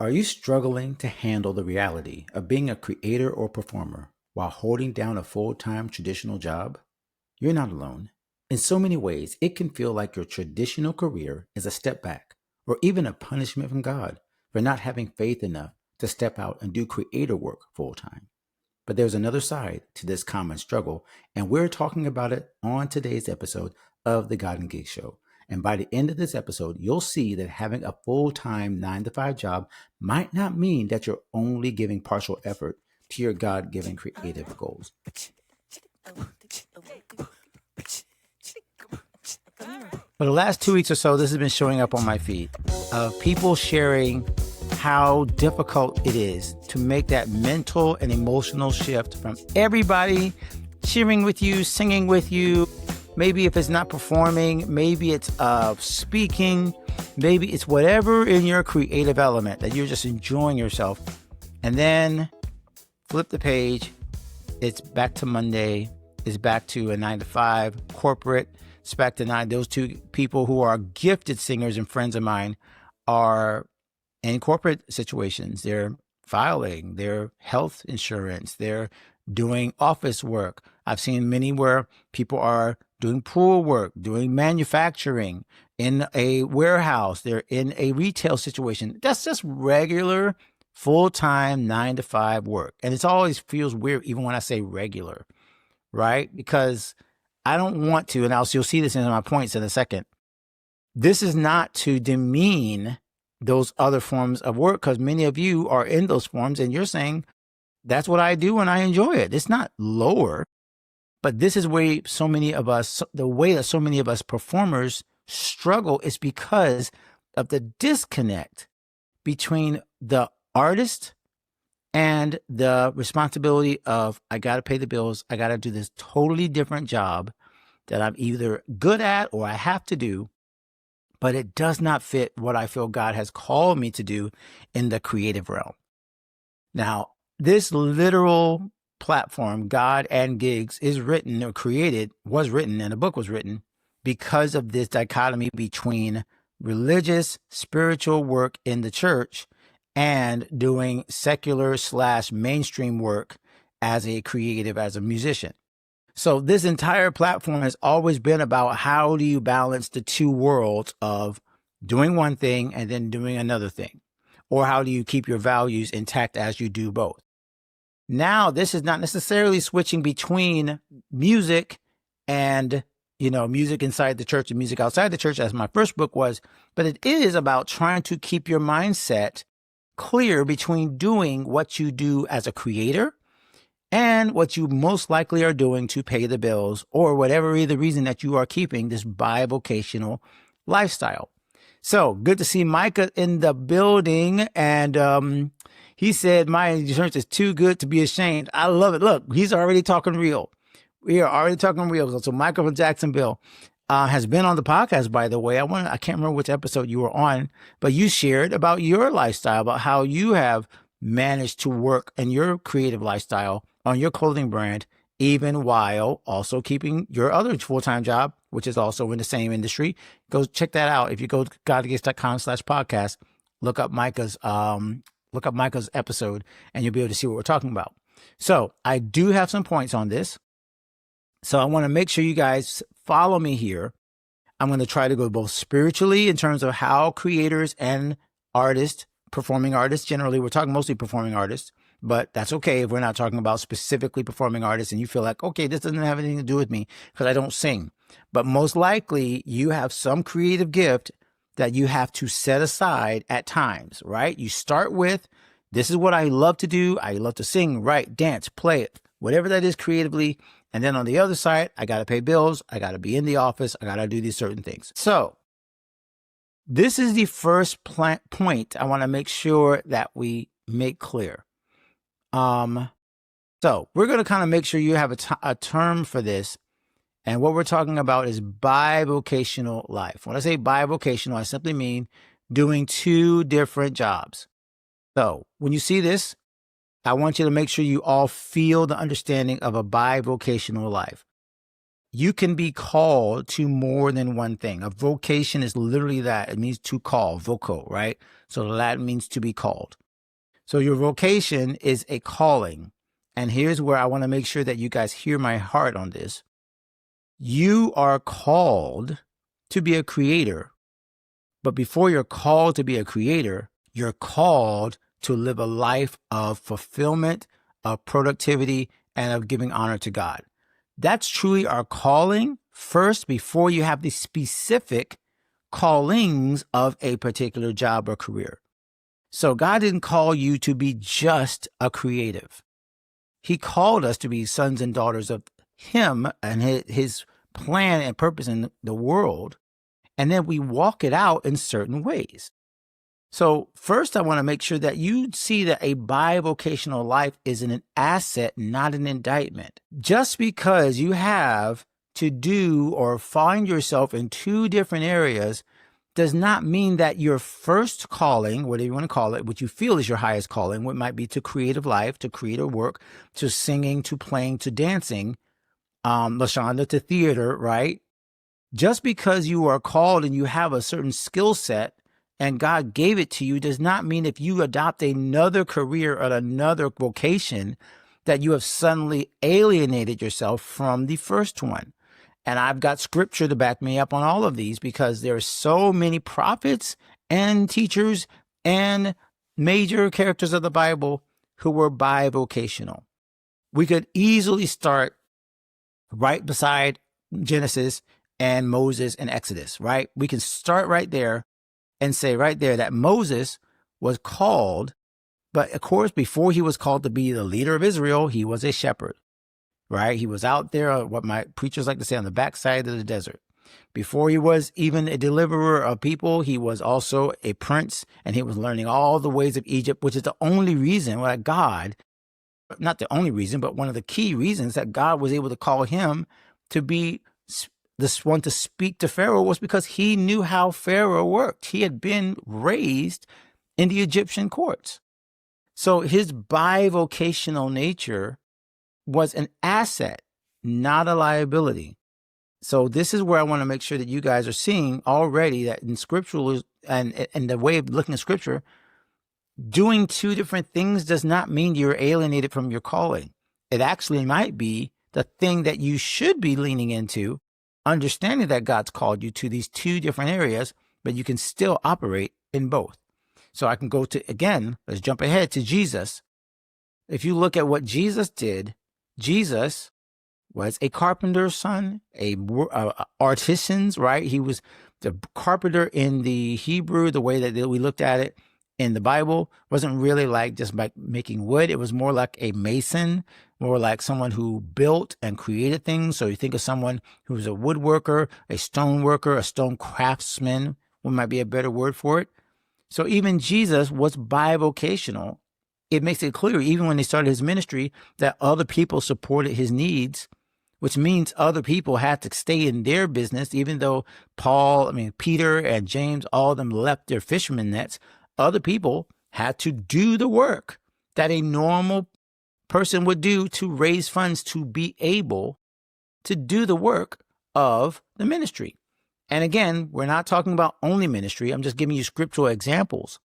Are you struggling to handle the reality of being a creator or performer while holding down a full-time traditional job? You're not alone. In so many ways, it can feel like your traditional career is a step back or even a punishment from God for not having faith enough to step out and do creator work full-time. But there's another side to this common struggle, and we're talking about it on today's episode of the God and Gig Show. And by the end of this episode, you'll see that having a full-time 9 to 5 job might not mean that you're only giving partial effort to your God-given creative goals. For the last 2 weeks or so, this has been showing up on my feed of people sharing how difficult it is to make that mental and emotional shift from everybody cheering with you, singing with you. Maybe if it's not performing, maybe it's speaking, maybe it's whatever in your creative element that you're just enjoying yourself. And then flip the page. It's back to Monday. It's back to a 9 to 5 corporate. It's back to 9. Those two people who are gifted singers and friends of mine are in corporate situations. They're filing their health insurance. They're doing office work. I've seen many where people are doing pool work, doing manufacturing in a warehouse. They're in a retail situation. That's just regular full-time 9 to 5 work. And it always feels weird even when I say regular, right? Because I don't want to, and you'll see this in my points in a second. This is not to demean those other forms of work, because many of you are in those forms and you're saying, that's what I do and I enjoy it. It's not lower, but this is where so many of us, the way that so many of us performers struggle is because of the disconnect between the artist and the responsibility of, I got to pay the bills. I got to do this totally different job that I'm either good at or I have to do, but it does not fit what I feel God has called me to do in the creative realm. Now, this literal platform, God and Gigs, is written or created, was written, and a book was written because of this dichotomy between religious, spiritual work in the church and doing secular / mainstream work as a creative, as a musician. So this entire platform has always been about how do you balance the two worlds of doing one thing and then doing another thing? Or how do you keep your values intact as you do both? Now, this is not necessarily switching between music and, music inside the church and music outside the church, as my first book was, but it is about trying to keep your mindset clear between doing what you do as a creator and what you most likely are doing to pay the bills or whatever the reason that you are keeping this bivocational lifestyle. So good to see Micah in the building. And he said, my insurance is too good to be ashamed. I love it. Look, he's already talking real. We are already talking real. So Michael from Jacksonville has been on the podcast, by the way. I can't remember which episode you were on, but you shared about your lifestyle, about how you have managed to work in your creative lifestyle on your clothing brand, even while also keeping your other full-time job, which is also in the same industry. Go check that out. If you go to godgives.com/podcast, look up Micah's episode and you'll be able to see what we're talking about. So I do have some points on this. So I want to make sure you guys follow me here. I'm going to try to go both spiritually in terms of how creators and artists, performing artists, generally, we're talking mostly performing artists, but that's okay if we're not talking about specifically performing artists and you feel like, okay, this doesn't have anything to do with me because I don't sing. But most likely you have some creative gift that you have to set aside at times, right? You start with, this is what I love to do. I love to sing, write, dance, play it, whatever that is creatively. And then on the other side, I got to pay bills. I got to be in the office. I got to do these certain things. So this is the first point I want to make sure that we make clear. So we're going to kind of make sure you have a term for this. And what we're talking about is bivocational life. When I say bivocational, I simply mean doing two different jobs. So when you see this, I want you to make sure you all feel the understanding of a bivocational life. You can be called to more than one thing. A vocation is literally that. It means to call, voco, right? So the Latin means to be called. So your vocation is a calling. And here's where I want to make sure that you guys hear my heart on this. You are called to be a creator. But before you're called to be a creator, you're called to live a life of fulfillment, of productivity, and of giving honor to God. That's truly our calling first before you have the specific callings of a particular job or career. So God didn't call you to be just a creative. He called us to be sons and daughters of Him and His plan and purpose in the world. And then we walk it out in certain ways. So first, I want to make sure that you see that a bivocational life is an asset, not an indictment. Just because you have to do or find yourself in two different areas does not mean that your first calling, whatever you want to call it, what you feel is your highest calling, what might be to creative life, to creative work, to singing, to playing, to dancing, LaShonda, to theater, right? Just because you are called and you have a certain skill set and God gave it to you does not mean if you adopt another career or another vocation that you have suddenly alienated yourself from the first one. And I've got scripture to back me up on all of these because there are so many prophets and teachers and major characters of the Bible who were bivocational. We could easily start right beside Genesis and Moses and Exodus, right? We can start right there and say right there that Moses was called, but of course, before he was called to be the leader of Israel, he was a shepherd, right? He was out there, what my preachers like to say, on the backside of the desert. Before he was even a deliverer of people, he was also a prince, and he was learning all the ways of Egypt, which is the only reason why God, not the only reason, but one of the key reasons that God was able to call him to be this one to speak to Pharaoh was because he knew how Pharaoh worked. He had been raised in the Egyptian courts. So his bivocational nature was an asset, not a liability. So this is where I want to make sure that you guys are seeing already that in scriptural and the way of looking at scripture, doing two different things does not mean you're alienated from your calling. It actually might be the thing that you should be leaning into, understanding that God's called you to these two different areas, but you can still operate in both. So I can go to, again, let's jump ahead to Jesus. If you look at what Jesus did, Jesus was a carpenter's son, artisan's, right? He was the carpenter in the Hebrew, the way that we looked at it in the Bible wasn't really like just by making wood. It was more like a mason, more like someone who built and created things. So you think of someone who was a woodworker, a stone worker, a stone craftsman, what might be a better word for it. So even Jesus was bivocational. It makes it clear, even when he started his ministry, that other people supported his needs, which means other people had to stay in their business, even though Peter and James, all of them left their fishermen nets. Other people had to do the work that a normal person would do to raise funds to be able to do the work of the ministry. And again, we're not talking about only ministry. I'm just giving you scriptural examples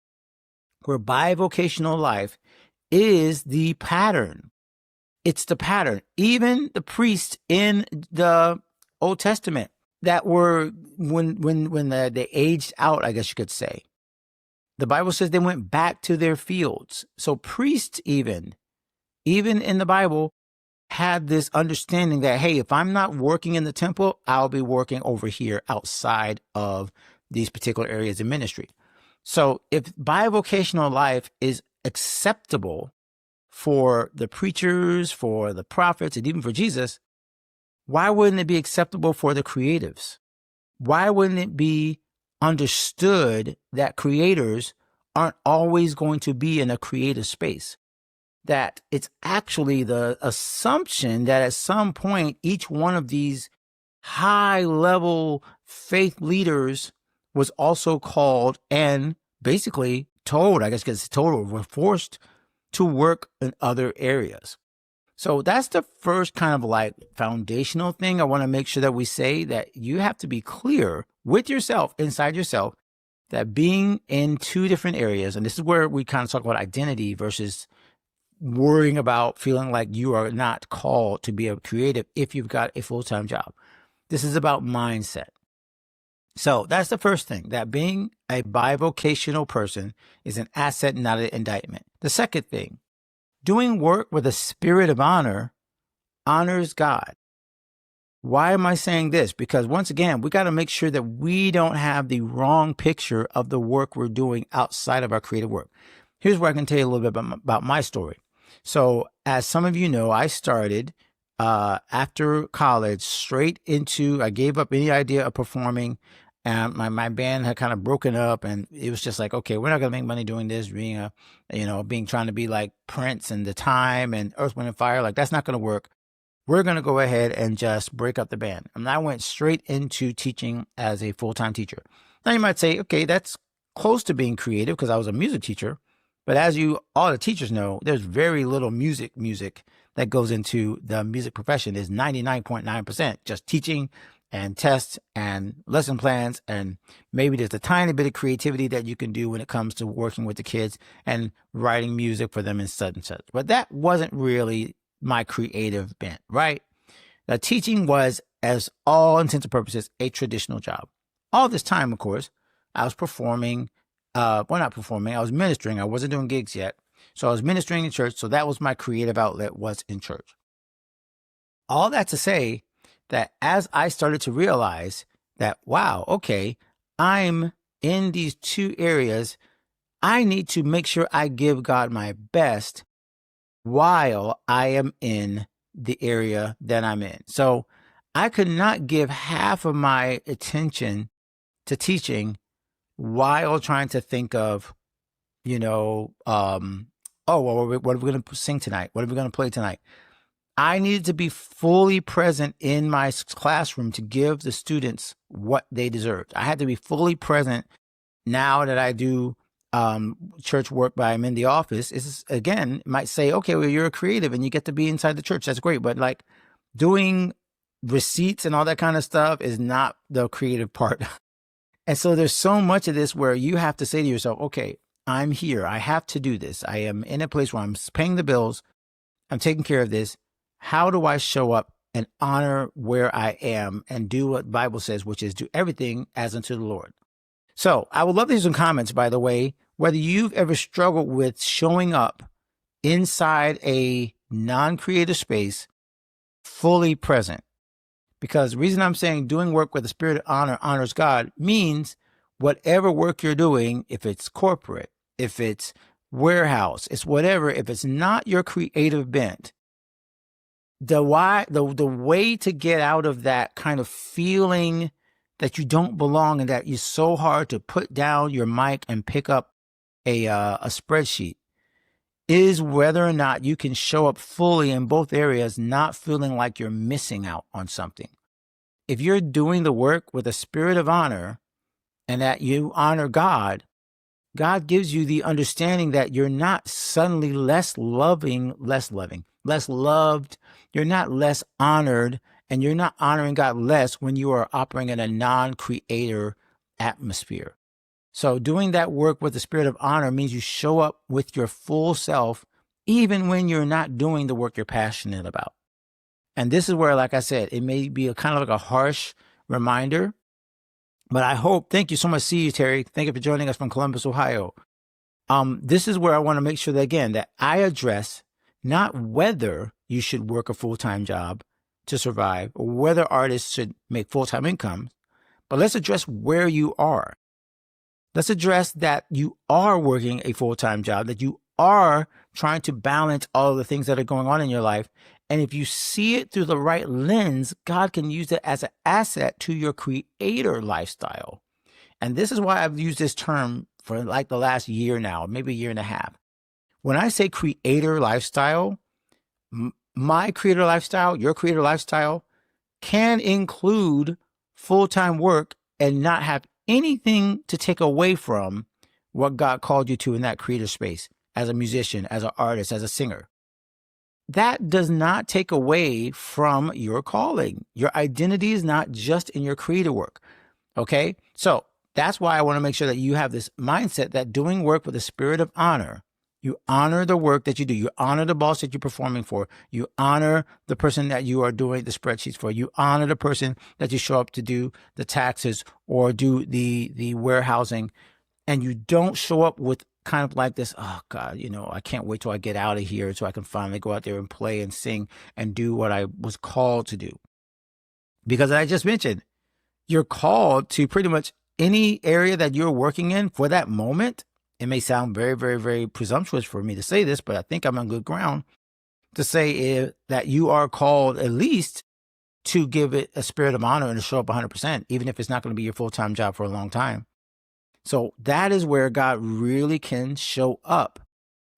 where bivocational life is the pattern. It's the pattern. Even the priests in the Old Testament that were, when they aged out, I guess you could say, the Bible says they went back to their fields. So priests even in the Bible, had this understanding that, hey, if I'm not working in the temple, I'll be working over here outside of these particular areas of ministry. So if bivocational life is acceptable for the preachers, for the prophets, and even for Jesus, why wouldn't it be acceptable for the creatives? Why wouldn't it be understood that creators aren't always going to be in a creative space? That it's actually the assumption that at some point, each one of these high-level faith leaders was also called and basically told, I guess because told or were forced to work in other areas. So that's the first kind of like foundational thing I want to make sure that we say, that you have to be clear with yourself, inside yourself, that being in two different areas, and this is where we kind of talk about identity versus worrying about feeling like you are not called to be a creative if you've got a full-time job. This is about mindset. So that's the first thing, that being a bivocational person is an asset, not an indictment. The second thing, doing work with a spirit of honor honors God. Why am I saying this? Because once again, we got to make sure that we don't have the wrong picture of the work we're doing outside of our creative work. Here's where I can tell you a little bit about my story. So as some of you know, I started after college straight into, I gave up any idea of performing. And my band had kind of broken up, and it was just like, okay, we're not going to make money doing this, trying to be like Prince and The Time and Earth, Wind and Fire. Like, that's not going to work. We're going to go ahead and just break up the band. And I went straight into teaching as a full-time teacher. Now you might say, okay, that's close to being creative because I was a music teacher. But as all the teachers know, there's very little music that goes into the music profession. Is 99.9% just teaching and tests and lesson plans, and maybe there's a tiny bit of creativity that you can do when it comes to working with the kids and writing music for them and such and such. But that wasn't really my creative bent, right? Now, teaching was, as all intents and purposes, a traditional job. All this time, of course, I was performing, not performing, I was ministering. I wasn't doing gigs yet. So I was ministering in church. So that was my creative outlet, was in church. All that to say that as I started to realize that, wow, okay, I'm in these two areas, I need to make sure I give God my best while I am in the area that I'm in. So I could not give half of my attention to teaching while trying to think of, what are we going to sing tonight? What are we going to play tonight? I needed to be fully present in my classroom to give the students what they deserved. I had to be fully present. Now that I do church work, but I'm in the office, is again, might say, okay, well, you're a creative and you get to be inside the church. That's great. But like doing receipts and all that kind of stuff is not the creative part. And so there's so much of this where you have to say to yourself, okay, I'm here. I have to do this. I am in a place where I'm paying the bills. I'm taking care of this. How do I show up and honor where I am and do what the Bible says, which is do everything as unto the Lord? So I would love to hear some comments, by the way, whether you've ever struggled with showing up inside a non-creative space fully present. Because the reason I'm saying doing work with the spirit of honor honors God means whatever work you're doing, if it's corporate, if it's warehouse, it's whatever, if it's not your creative bent, the way to get out of that kind of feeling that you don't belong and that it's so hard to put down your mic and pick up a spreadsheet is whether or not you can show up fully in both areas, not feeling like you're missing out on something. If you're doing the work with a spirit of honor and that you honor God, God gives you the understanding that you're not suddenly less loved, you're not less honored, and you're not honoring God less when you are operating in a non-creator atmosphere. So doing that work with the spirit of honor means you show up with your full self, even when you're not doing the work you're passionate about. And this is where, like I said, it may be a kind of like a harsh reminder, but I hope, thank you so much. See you, Terry. Thank you for joining us from Columbus, Ohio. This is where I want to make sure that, again, that I address not whether you should work a full-time job to survive or whether artists should make full-time income, but let's address where you are. Let's address that you are working a full-time job, that you are trying to balance all of the things that are going on in your life. And if you see it through the right lens, God can use it as an asset to your creator lifestyle. And this is why I've used this term for like the last year now, maybe a year and a half. When I say creator lifestyle, my creator lifestyle, your creator lifestyle can include full-time work and not have anything to take away from what God called you to in that creative space as a musician, as an artist, as a singer. that does not take away from your calling. Your identity is not just in your creative work. Okay. So that's why I want to make sure that you have this mindset that doing work with a spirit of honor, you honor the work that you do. You honor the boss that you're performing for. You honor the person that you are doing the spreadsheets for. You honor the person that you show up to do the taxes or do the warehousing. And you don't show up with kind of like this, oh God, I can't wait till I get out of here so I can finally go out there and play and sing and do what I was called to do. Because I just mentioned, you're called to pretty much any area that you're working in for that moment. It may sound very, very, very presumptuous for me to say this, but I think I'm on good ground to say that you are called at least to give it a spirit of honor and to show up 100%, even if it's not going to be your full-time job for a long time. So that is where God really can show up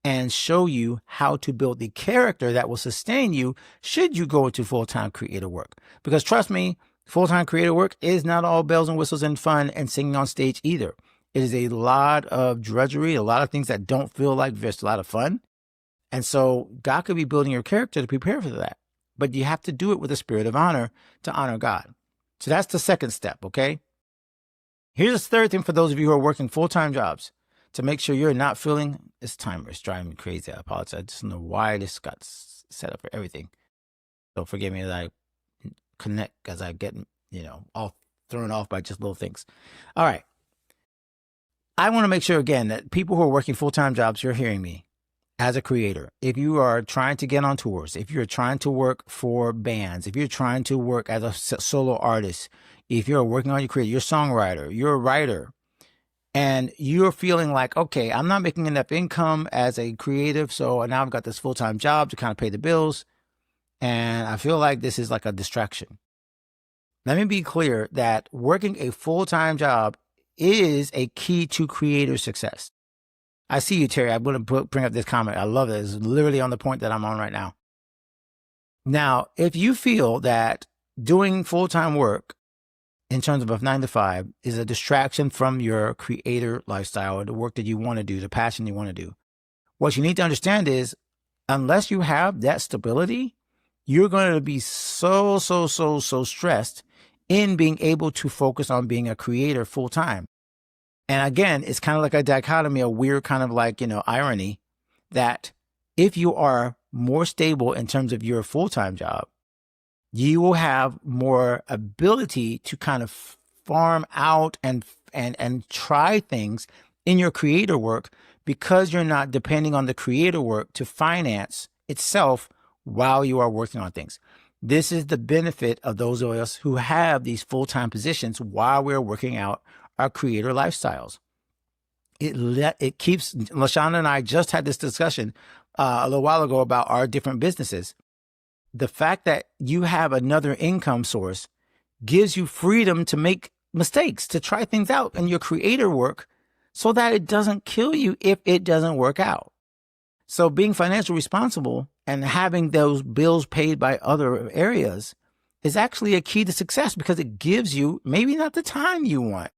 and show you how to build the character that will sustain you should you go into full-time creative work. Because trust me, full-time creative work is not all bells and whistles and fun and singing on stage either. It is a lot of drudgery, a lot of things that don't feel like there's a lot of fun. And so God could be building your character to prepare for that. But you have to do it with a spirit of honor to honor God. So that's the second step, okay? Here's the third thing for those of you who are working full-time jobs to make sure you're not feeling, this timer is driving me crazy. I apologize. I just don't know why this got set up for everything. So forgive me as I connect, as I get, all thrown off by just little things. All right. I want to make sure again that people who are working full-time jobs, you're hearing me as a creator. If you are trying to get on tours, if you're trying to work for bands, if you're trying to work as a solo artist, if you're working on your career, you're a songwriter, you're a writer, and you're feeling like, okay, I'm not making enough income as a creative, so now I've got this full-time job to kind of pay the bills, and I feel like this is like a distraction. Let me be clear that working a full-time job is a key to creator success. I see you, Terry. I'm going to bring up this comment. I love it. It's literally on the point that I'm on right now. Now, if you feel that doing full-time work in terms of a 9 to 5 is a distraction from your creator lifestyle or the work that you want to do, the passion you want to do, what you need to understand is unless you have that stability, you're going to be so stressed in being able to focus on being a creator full time. And again, it's kind of like a dichotomy, a weird kind of like, irony that if you are more stable in terms of your full-time job, you will have more ability to kind of farm out and try things in your creator work because you're not depending on the creator work to finance itself while you are working on things. This is the benefit of those of us who have these full-time positions while we're working out our creator lifestyles. It keeps, LaShawna and I just had this discussion a little while ago about our different businesses. The fact that you have another income source gives you freedom to make mistakes, to try things out in your creator work so that it doesn't kill you if it doesn't work out. So being financially responsible and having those bills paid by other areas is actually a key to success because it gives you maybe not the time you want,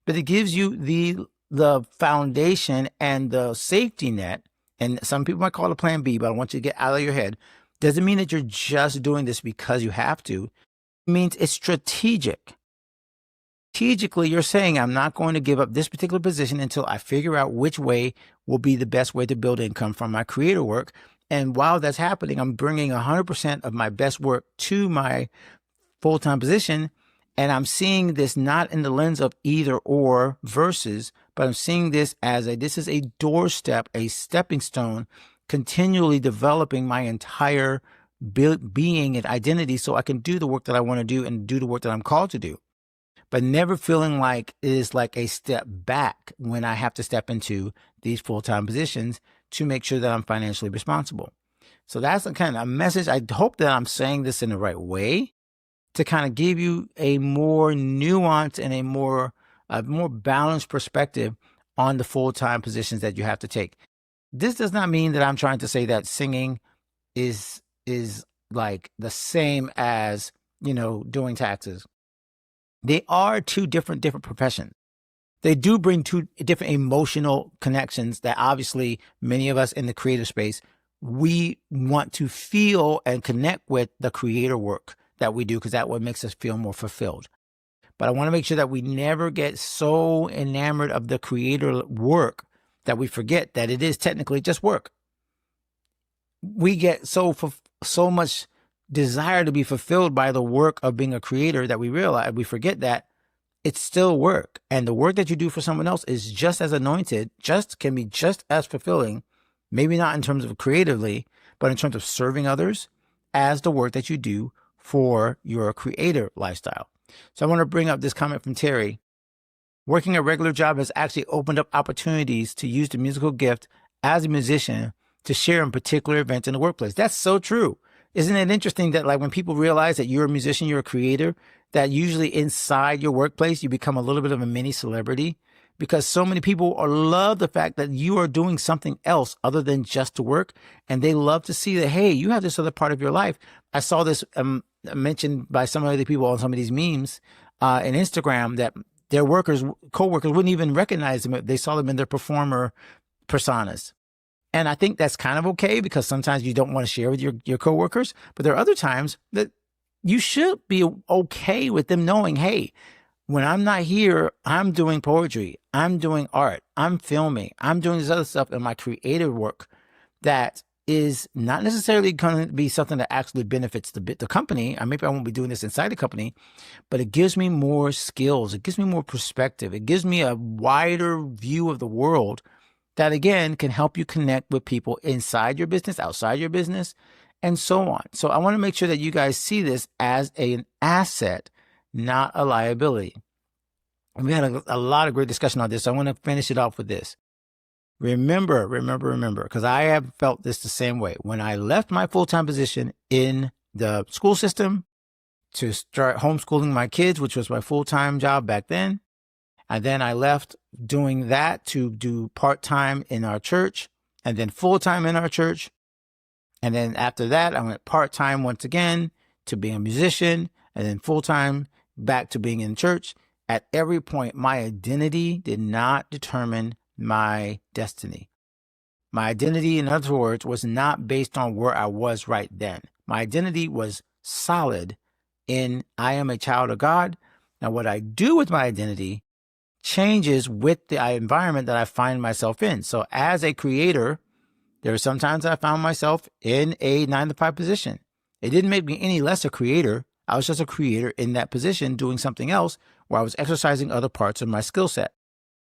but it gives you the foundation and the safety net. And some people might call it a plan B, but I want you to get out of your head. Doesn't mean that you're just doing this because you have to. It means it's strategic. Strategically, you're saying, I'm not going to give up this particular position until I figure out which way will be the best way to build income from my creator work. And while that's happening, I'm bringing 100% of my best work to my full-time position. And I'm seeing this not in the lens of either or versus, but I'm seeing this as this is a doorstep, a stepping stone, continually developing my entire being and identity so I can do the work that I want to do and do the work that I'm called to do. But never feeling like it is like a step back when I have to step into these full-time positions to make sure that I'm financially responsible. So that's the kind of a message. I hope that I'm saying this in the right way to kind of give you a more nuanced and a more balanced perspective on the full-time positions that you have to take. This does not mean that I'm trying to say that singing is like the same as, doing taxes. They are two different professions. They do bring two different emotional connections that obviously many of us in the creative space we want to feel and connect with the creator work that we do, because that what makes us feel more fulfilled. But I want to make sure that we never get so enamored of the creator work that we forget that it is technically just work. We get so much desire to be fulfilled by the work of being a creator that we forget that it's still work. And the work that you do for someone else is just as anointed, can be just as fulfilling, maybe not in terms of creatively, but in terms of serving others, as the work that you do for your creator lifestyle. So I want to bring up this comment from Terry. Working a regular job has actually opened up opportunities to use the musical gift as a musician to share in particular events in the workplace. That's so true. Isn't it interesting that like when people realize that you're a musician, you're a creator, that usually inside your workplace, you become a little bit of a mini celebrity, because so many people love the fact that you are doing something else other than just to work. And they love to see that, hey, you have this other part of your life. I saw this mentioned by some other people on some of these memes in Instagram, that their co-workers wouldn't even recognize them if they saw them in their performer personas. And I think that's kind of okay, because sometimes you don't want to share with your coworkers, but there are other times that you should be okay with them knowing, hey, when I'm not here, I'm doing poetry, I'm doing art, I'm filming, I'm doing this other stuff in my creative work that is not necessarily going to be something that actually benefits the company. Maybe I won't be doing this inside the company, but it gives me more skills. It gives me more perspective. It gives me a wider view of the world that, again, can help you connect with people inside your business, outside your business, and so on. So I want to make sure that you guys see this as an asset, not a liability. And we had a lot of great discussion on this. So I want to finish it off with this. Remember, because I have felt this the same way. When I left my full-time position in the school system to start homeschooling my kids, which was my full-time job back then, and then I left doing that to do part-time in our church and then full-time in our church. And then after that, I went part-time once again to being a musician, and then full-time back to being in church. At every point, my identity did not determine my destiny. My identity, in other words, was not based on where I was right then. My identity was solid in I am a child of God. Now, what I do with my identity changes with the environment that I find myself in. So as a creator, there are some times I found myself in a 9-to-5 position. It didn't make me any less a creator. I was just a creator in that position doing something else where I was exercising other parts of my skill set.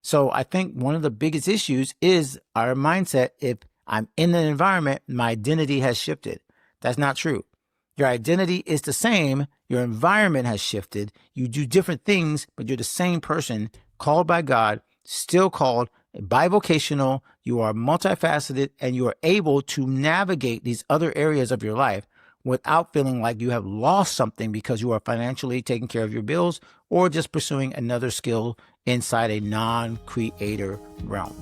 So I think one of the biggest issues is our mindset. If I'm in an environment, my identity has shifted. That's not true. Your identity is the same. Your environment has shifted. You do different things, but you're the same person, called by God, still called, bivocational. You are multifaceted, and you are able to navigate these other areas of your life without feeling like you have lost something because you are financially taking care of your bills or just pursuing another skill inside a non-creator realm.